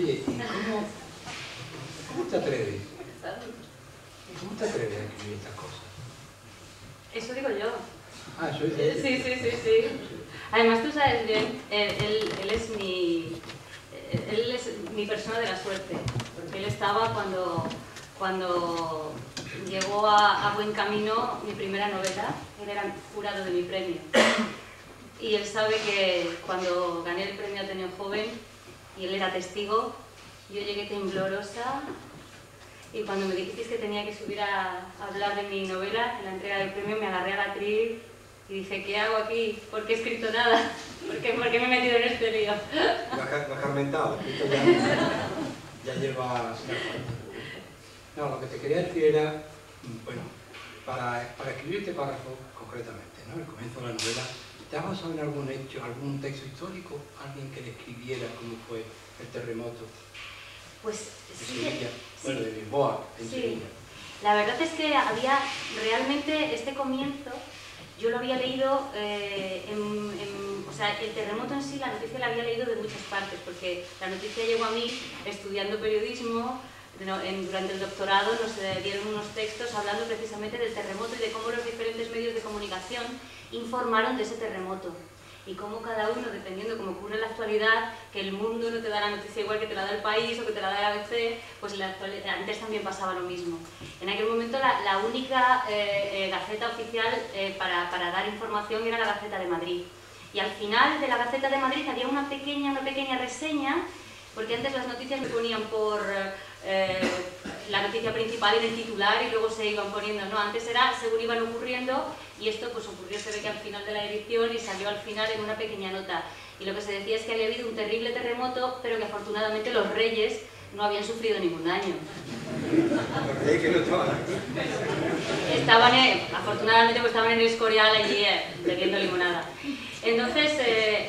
Oye, ¿y cómo te atreves? ¿Cómo te atreves a escribir estas cosas? Eso digo yo. Ah, eso es. Sí. Además, tú sabes bien, él es mi persona de la suerte, porque él estaba cuando llegó a Buen Camino mi primera novela, él era jurado de mi premio. Y él sabe que cuando gané el premio Ateneo Joven, y él era testigo, yo llegué temblorosa, y cuando me dijisteis que tenía que subir a hablar de mi novela en la entrega del premio, me agarré al atril y dije, ¿qué hago aquí? ¿Por qué he escrito nada? ¿Por qué me he metido en este lío? Lo has carmentado, ya llevas... No, lo que te quería decir era, bueno, para escribir este párrafo concretamente, ¿no? El comienzo de la novela, ¿te has basado en algún hecho, algún texto histórico? ¿Alguien que describiera cómo fue el terremoto? Pues de sí. Sevilla, bueno, de Lisboa, en Sevilla. La verdad es que había realmente este comienzo, yo lo había leído, o sea, el terremoto en sí, la noticia la había leído de muchas partes, porque la noticia llegó a mí estudiando periodismo. Durante el doctorado nos dieron unos textos hablando precisamente del terremoto y de cómo los diferentes medios de comunicación informaron de ese terremoto. Y cómo cada uno, dependiendo como ocurre en la actualidad, que el mundo no te da la noticia igual que te la da el país o que te la da el ABC, pues antes también pasaba lo mismo. En aquel momento la única gaceta oficial para dar información era la Gaceta de Madrid. Y al final de la Gaceta de Madrid había una pequeña reseña, porque antes las noticias me ponían por la noticia principal en el titular y luego se iban poniendo, no, antes era según iban ocurriendo, y esto pues ocurrió, se ve que al final de la edición, y salió al final en una pequeña nota. Y lo que se decía es que había habido un terrible terremoto, pero que afortunadamente los reyes no habían sufrido ningún daño. ¿Los reyes que no estaban aquí? Afortunadamente pues estaban en el Escorial allí bebiendo limonada. Entonces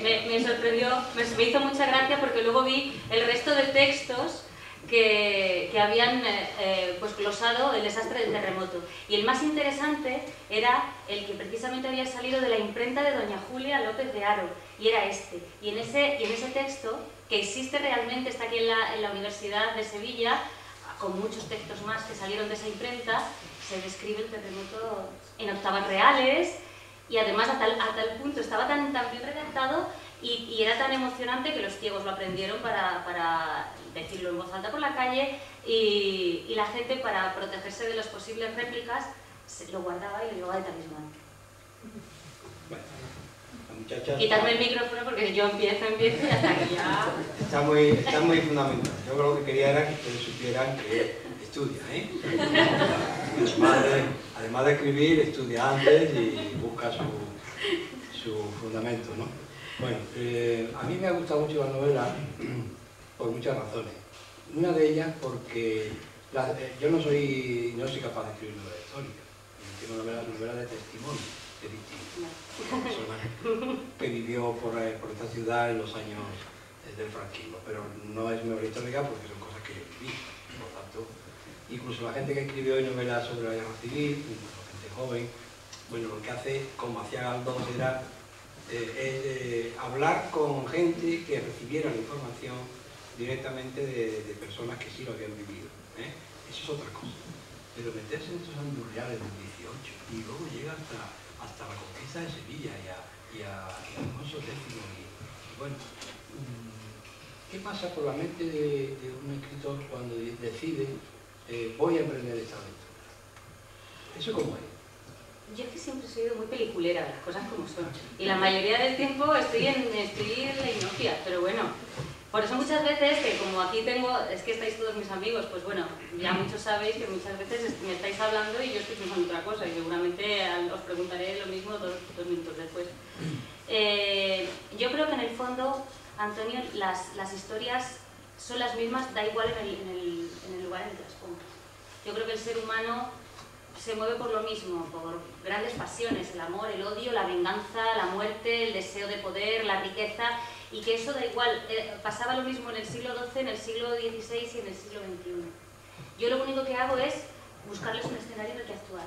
me sorprendió, me hizo mucha gracia porque luego vi el resto de textos que habían pues glosado el desastre del terremoto. Y el más interesante era el que precisamente había salido de la imprenta de doña Julia López de Haro, y era este. Y en ese texto, que existe realmente, está aquí en la Universidad de Sevilla, con muchos textos más que salieron de esa imprenta, se describe el terremoto en octavas reales, y además a tal punto estaba tan bien redactado y era tan emocionante que los ciegos lo aprendieron para decirlo en voz alta por la calle, y la gente, para protegerse de las posibles réplicas, lo guardaba y lo llevaba de talismán. Bueno, la muchacha... Quitarme el micrófono porque yo empiezo y hasta aquí ya... Está muy fundamental. Yo creo que quería era que ustedes supieran que estudia, ¿eh? Además de escribir, estudia antes y busca su fundamento, ¿no? Bueno, a mí me ha gustado mucho la novela por muchas razones. Una de ellas porque yo no soy capaz de escribir novela histórica. Tengo novelas de testimonio, es distinto. Una persona que vivió por esta ciudad en los años del franquismo, pero no es novela histórica porque son cosas que yo viví. Por lo tanto, incluso la gente que escribió novelas sobre la guerra civil, incluso gente joven, bueno, lo que hace, como hacía Galdós, era hablar con gente que recibiera la información directamente de personas que sí lo habían vivido. Eso es otra cosa. Pero meterse en estos andurriales del 18 y luego llega hasta la conquista de Sevilla y a Alfonso X. Y bueno, ¿qué pasa por la mente de un escritor cuando decide voy a emprender esta aventura? ¿Eso cómo es? Yo es que siempre he sido muy peliculera, las cosas como son. Y la mayoría del tiempo estoy en la inocia, pero bueno. Por eso muchas veces, que como aquí es que estáis todos mis amigos, pues bueno, ya muchos sabéis que muchas veces me estáis hablando y yo estoy pensando otra cosa, y seguramente os preguntaré lo mismo dos minutos después. Yo creo que en el fondo, Antonio, las historias son las mismas, da igual en el lugar en el que las pongas. Yo creo que el ser humano se mueve por lo mismo, por grandes pasiones, el amor, el odio, la venganza, la muerte, el deseo de poder, la riqueza, y que eso da igual, pasaba lo mismo en el siglo XII, en el siglo XVI y en el siglo XXI. Yo lo único que hago es buscarles un escenario en el que actuar,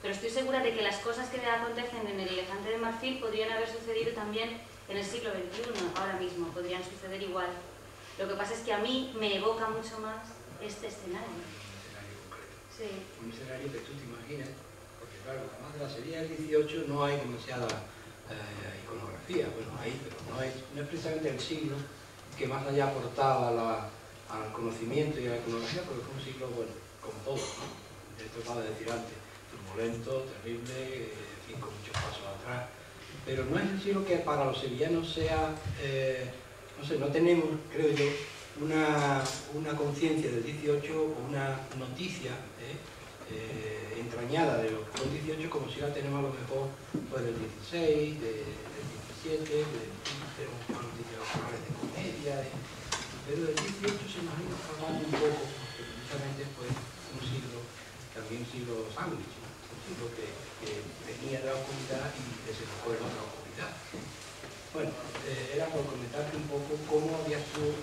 pero estoy segura de que las cosas que acontecen en el elefante de marfil podrían haber sucedido también en el siglo XXI, ahora mismo, podrían suceder igual. Lo que pasa es que a mí me evoca mucho más este escenario. Un escenario concreto. Sí. Un escenario que tú te imagines, porque claro, además de la serie del 18 no hay demasiada iconografía, bueno, hay, pero no es precisamente el siglo que más allá aportaba al conocimiento y a la iconografía, porque fue un siglo, bueno, como todo, ¿no? Esto acaba de decir antes, turbulento, terrible, en fin, con muchos pasos atrás, pero no es el siglo que para los sevillanos sea, no sé, no tenemos, creo yo, una conciencia del 18 o una noticia entrañada de lo que fue el 18 como si la tenemos a lo mejor pues, del 16, del 17, tenemos una noticia de comedia, pero del 18 se nos ha ido formando un poco, porque precisamente fue un siglo, también un siglo sándwich, ¿no? Un siglo que venía de la oscuridad y desembocó en otra oscuridad. Bueno, era por comentarte un poco cómo habías tú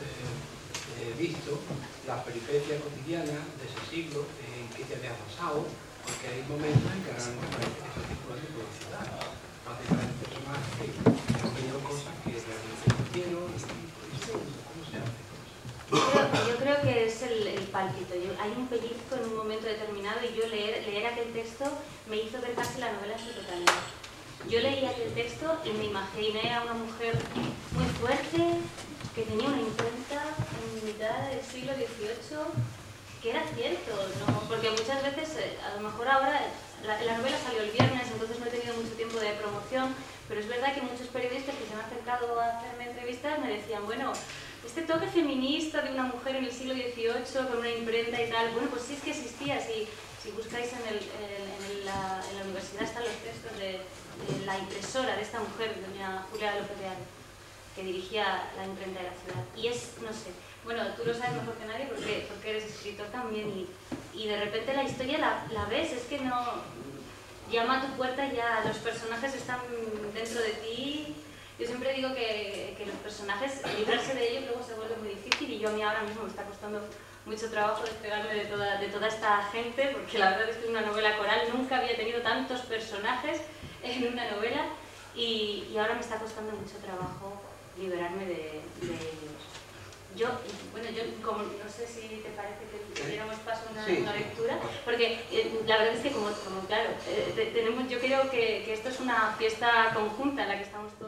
visto las peripecias cotidianas de ese siglo, en qué te habías basado, porque hay momentos en que eran esos circulantes por la ciudad, más de diferentes personajes que han tenido cosas que realmente no hicieron, y eso, ¿cómo se hace? Yo creo que es el pálpito. Hay un pellizco en un momento determinado y yo leer aquel texto me hizo ver casi la novela en su totalidad. Yo leí aquel texto y me imaginé a una mujer muy fuerte, que tenía una imprenta en mitad del siglo XVIII, que era cierto, ¿no? Porque muchas veces, a lo mejor ahora, la novela salió el viernes, entonces no he tenido mucho tiempo de promoción, pero es verdad que muchos periodistas que se han acercado a hacerme entrevistas me decían, bueno, este toque feminista de una mujer en el siglo XVIII con una imprenta y tal, bueno, pues sí es que existía, si buscáis en la universidad están los textos de la impresora de esta mujer, doña Julia López de Aro, que dirigía la imprenta de la ciudad. Y es, no sé, bueno, tú lo sabes mejor que nadie porque eres escritor también y de repente la historia la ves, es que no llama a tu puerta y ya los personajes están dentro de ti. Yo siempre digo que los personajes, librarse de ellos luego se vuelve muy difícil y yo a mí ahora mismo me está costando mucho trabajo despegarme de toda esta gente porque la verdad es que es una novela coral, nunca había tenido tantos personajes en una novela y ahora me está costando mucho trabajo liberarme de ellos. Yo, como no sé si te parece que diéramos paso a una lectura, porque la verdad es que como claro, yo creo que esto es una fiesta conjunta en la que estamos todos.